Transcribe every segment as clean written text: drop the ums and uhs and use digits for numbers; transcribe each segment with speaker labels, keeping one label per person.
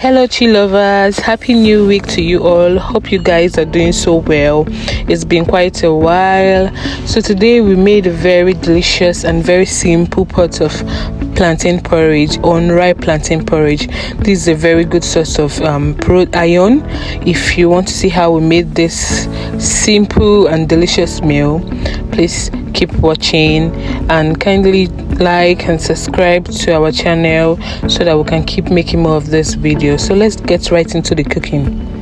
Speaker 1: Hello chi lovers, happy new week to you all. Hope you guys are doing so well. It's been quite a while. So today we made a very delicious and very simple pot of plantain porridge, unripe plantain porridge. This is a very good source of iron. If you want to see how we made this simple and delicious meal, please keep watching and kindly like and subscribe to our channel so that we can keep making more of this video. So let's get right into the cooking.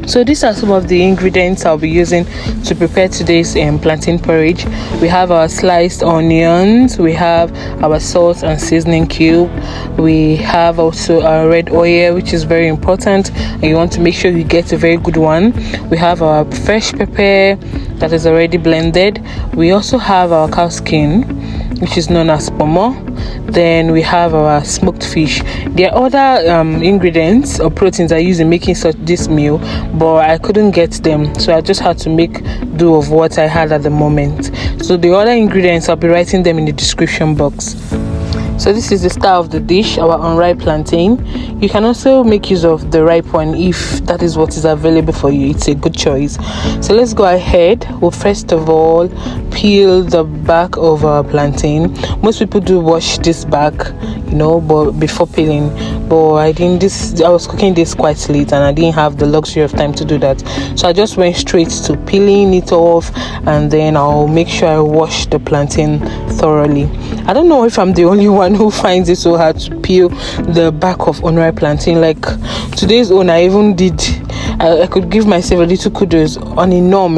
Speaker 1: So these are some of the ingredients I'll be using to prepare today's plantain porridge. We have our sliced onions, we have our salt and seasoning cube, we have also our red oil, which is very important and you want to make sure you get a very good one. We have our fresh pepper that is already blended. We also have our cow skin, which is known as Kponmo. Then we have our smoked fish. There are other ingredients or proteins I use in making this meal, but I couldn't get them, so I just had to make do of what I had at the moment. So the other ingredients, I'll be writing them in the description box. So this is the star of the dish, our unripe plantain. You can also make use of the ripe one if that is what is available for you. It's a good choice. So let's go ahead. We'll first of all peel the back of our plantain. Most people do wash this back, but before peeling. But I was cooking this quite late and I didn't have the luxury of time to do that. So I just went straight to peeling it off, and then I'll make sure I wash the plantain thoroughly. I don't know if I'm the only one who finds it so hard to peel the back of unripe plantain. Like today's own, I even did. I could give myself a little kudos on a norm.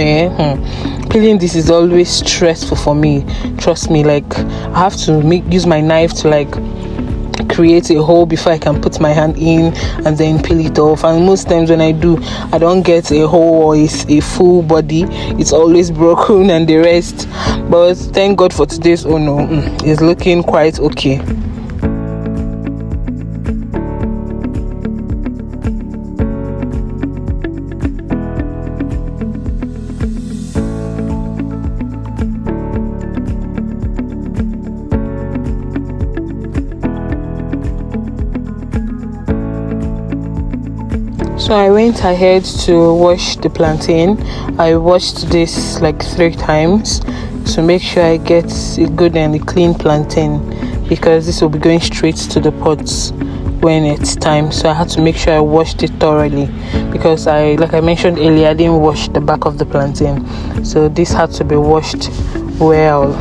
Speaker 1: Peeling this is always stressful for me. Trust me. Like I have to use my knife to create a hole before I can put my hand in and then peel it off. And most times when I do, I don't get a hole or a full body. It's always broken and the rest. But thank God for today's own. It's looking quite okay. So I went ahead to wash the plantain. I washed this like 3 times to make sure I get a good and a clean plantain, because this will be going straight to the pots when it's time. So I had to make sure I washed it thoroughly, because like I mentioned earlier, I didn't wash the back of the plantain. So this had to be washed well.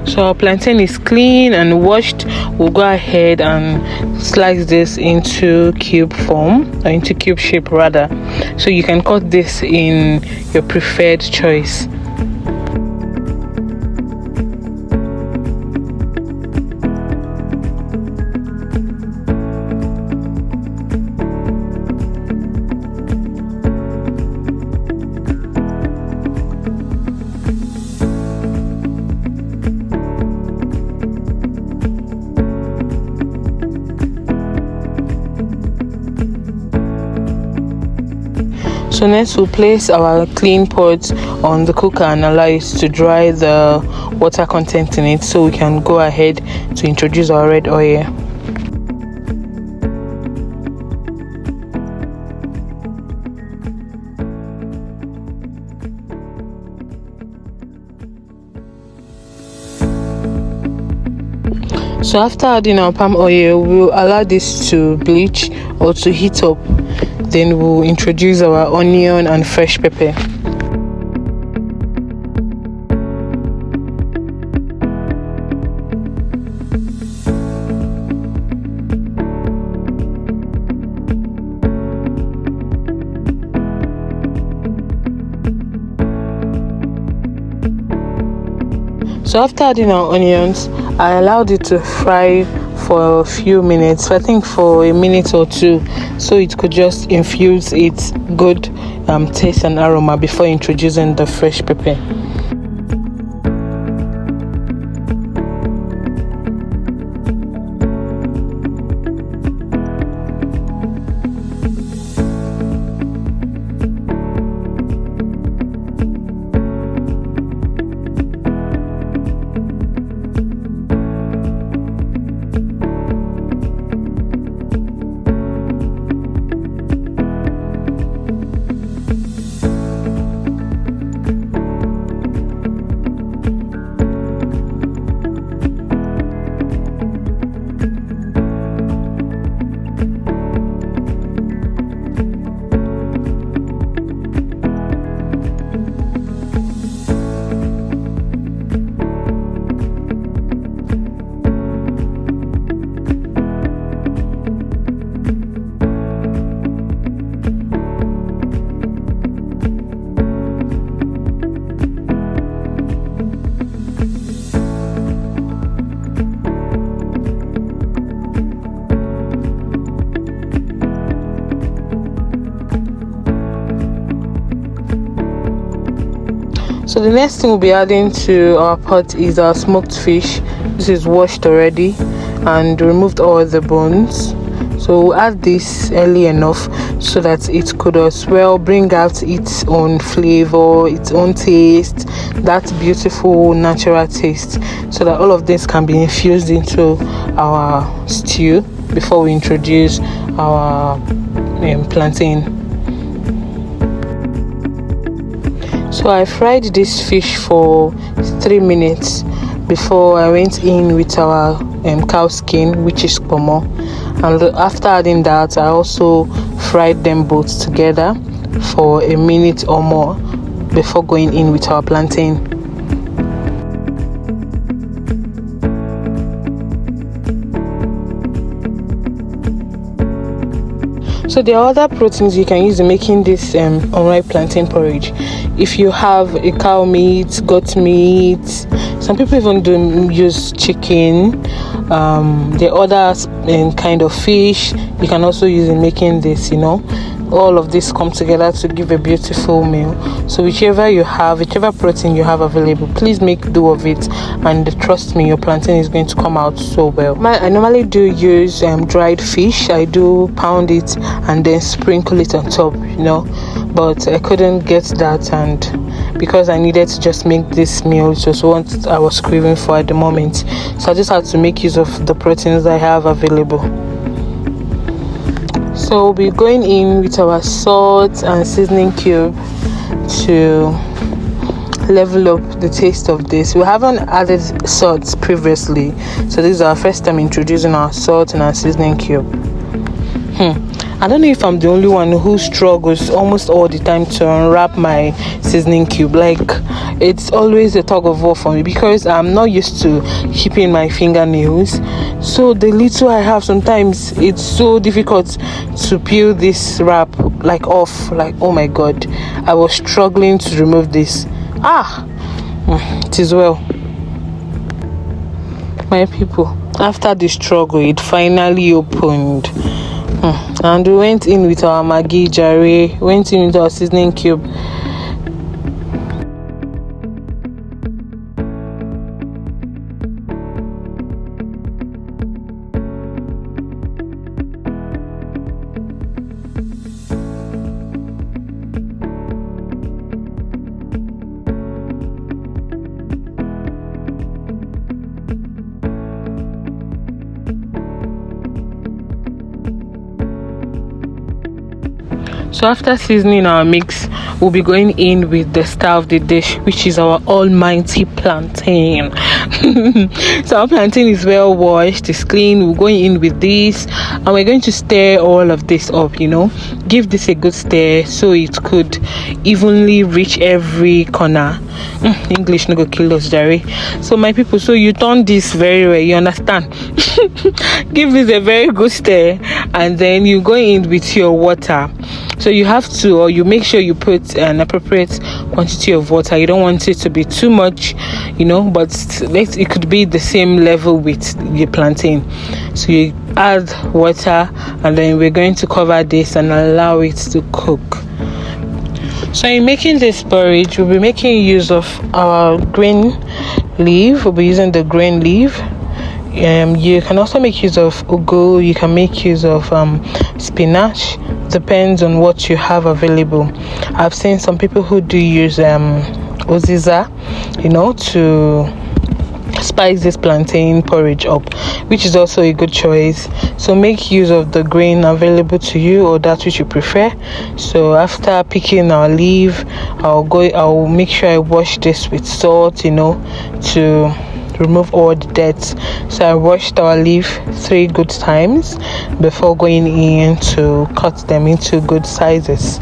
Speaker 1: So our plantain is clean and washed. We'll go ahead and slice this into cube form, or into cube shape rather. So you can cut this in your preferred choice. So next we'll place our clean pot on the cooker and allow it to dry the water content in it, so we can go ahead to introduce our red oil. So after adding our palm oil, we'll allow this to bleach or to heat up. Then we'll introduce our onion and fresh pepper. So after adding our onions, I allowed it to fry for a few minutes, I think for a minute or two, so it could just infuse its good taste and aroma before introducing the fresh pepper. So the next thing we'll be adding to our pot is our smoked fish. This is washed already and removed all the bones. So we'll add this early enough so that it could as well bring out its own flavor, its own taste, that beautiful natural taste, so that all of this can be infused into our stew before we introduce our plantain. So I fried this fish for 3 minutes before I went in with our cow skin, which is Kponmo, and after adding that I also fried them both together for a minute or more before going in with our plantain. So there are other proteins you can use in making this unripe plantain porridge. If you have a cow meat, goat meat, some people even do use chicken. There are other kind of fish you can also use in making this, all of this come together to give a beautiful meal. So whichever you have, whichever protein you have available, please make do of it, and trust me, your plantain is going to come out so well. I normally do use dried fish. I do pound it and then sprinkle it on top, but I couldn't get that, and because I needed to just make this meal, it was what I was craving for at the moment, so I just had to make use of the proteins I have available. So we'll be going in with our salt and seasoning cube to level up the taste of this. We haven't added salt previously, so this is our first time introducing our salt and our seasoning cube. I don't know if I'm the only one who struggles almost all the time to unwrap my seasoning cube. Like, it's always a tug of war for me because I'm not used to keeping my fingernails. So the little I have, sometimes it's so difficult to peel this wrap off. Oh my god, I was struggling to remove this. It is well, my people. After the struggle, it finally opened. And we went in with our Maggi Jare, went in with our seasoning cube. So after seasoning our mix, we'll be going in with the star of the dish, which is our almighty plantain. So our plantain is well washed, it's clean. We're going in with this and we're going to stir all of this up, give this a good stir so it could evenly reach every corner. English no go kill us, Jerry. So my people, so you turn this very well, you understand? Give this a very good stir and then you go in with your water. So you have to, or you make sure you put an appropriate quantity of water. You don't want it to be too much, but it could be the same level with the plantain. So you add water and then we're going to cover this and allow it to cook. So in making this porridge, we'll be making use of our green leaf. We'll be using the green leaf. You can also make use of ugu. You can make use of spinach. Depends on what you have available. I've seen some people who do use Uzzizah, to spice this plantain porridge up, which is also a good choice. So make use of the grain available to you, or that which you prefer. So after picking our leaf, I'll make sure I wash this with salt, to remove all the dirt. So I washed our leaf 3 good times before going in to cut them into good sizes.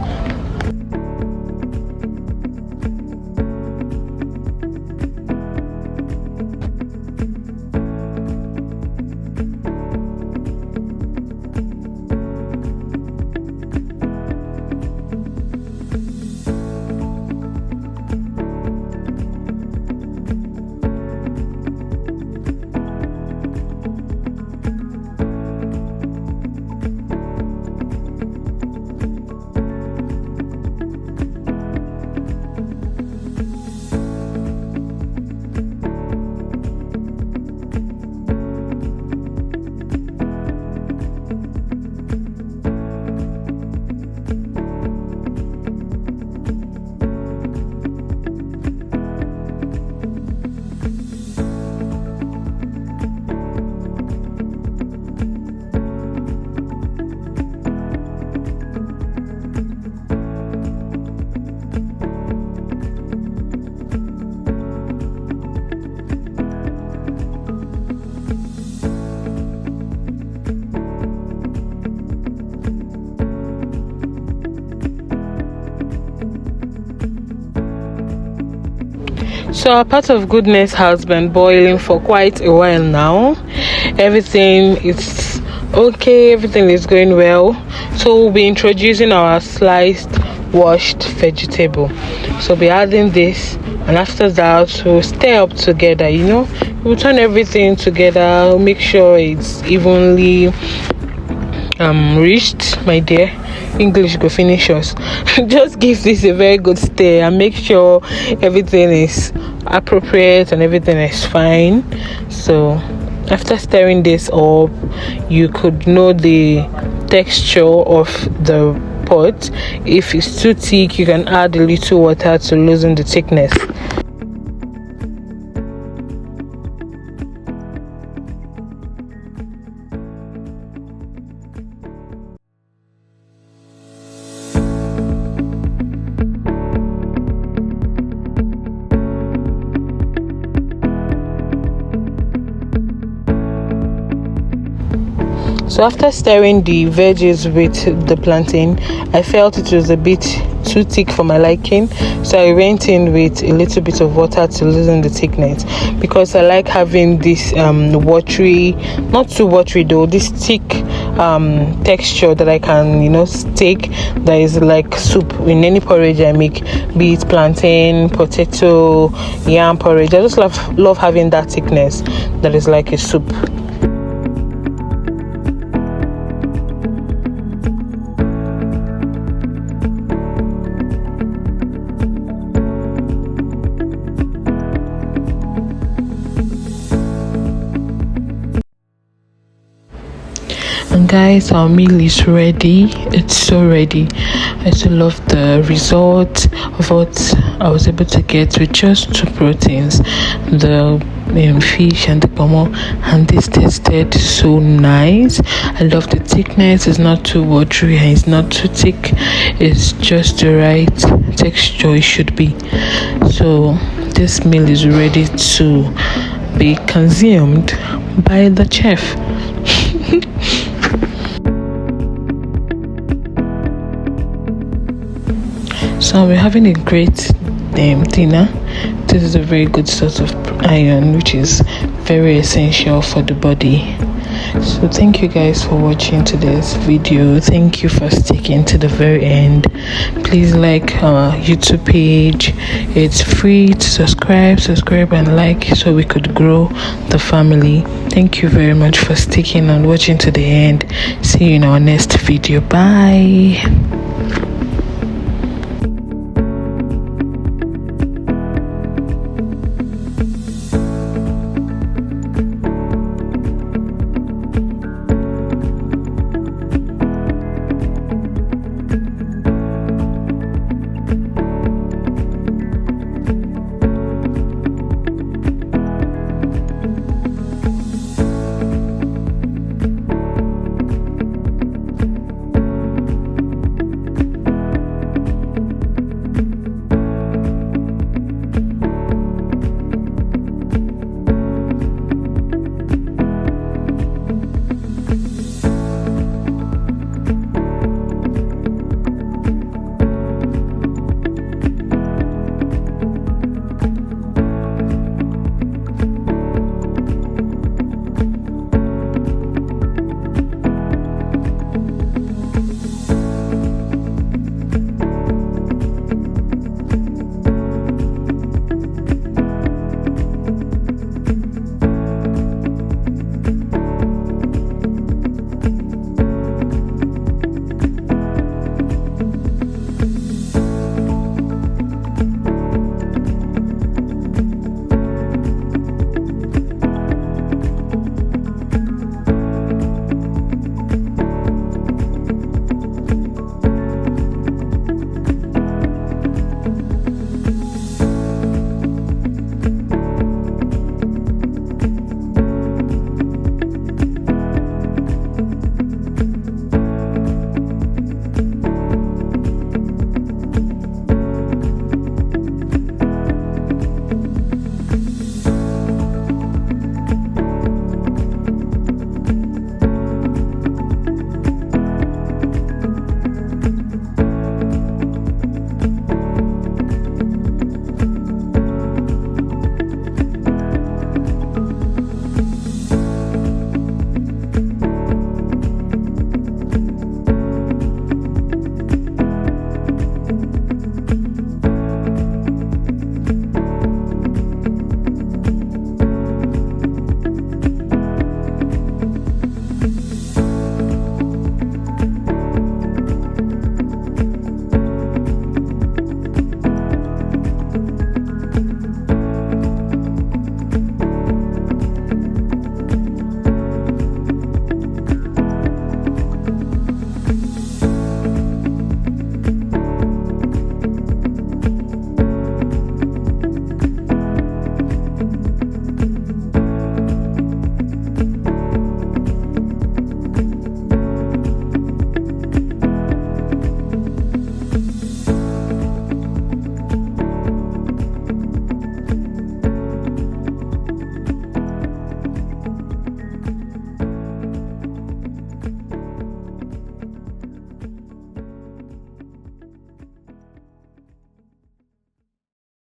Speaker 1: So our pot of goodness has been boiling for quite a while now. Everything is okay, everything is going well. So we'll be introducing our sliced washed vegetable. So we'll be adding this, and after that we'll stir up together. We'll turn everything together, make sure it's evenly reached. My dear, English go finish us. Just give this a very good stir and make sure everything is appropriate and everything is fine. So after stirring this up, you could know the texture of the pot. If it's too thick, you can add a little water to loosen the thickness. So after stirring the veggies with the plantain, I felt it was a bit too thick for my liking, so I went in with a little bit of water to loosen the thickness, because I like having this watery, not too watery though, this thick texture that I can steak, that is like soup in any porridge I make, be it plantain, potato, yam porridge. I just love having that thickness that is like a soup. And guys, our meal is ready. It's so ready. I so love the result of what I was able to get with just 2 proteins, the fish and the Kponmo, and this tasted so nice. I love the thickness. It's not too watery and it's not too thick. It's just the right texture it should be. So this meal is ready to be consumed by the chef. So we're having a great dinner. This is a very good source of iron, which is very essential for the body. So thank you guys for watching today's video. Thank you for sticking to the very end. Please like our YouTube page. It's free to subscribe and like, so we could grow the family. Thank you very much for sticking and watching to the end. See you in our next video. Bye.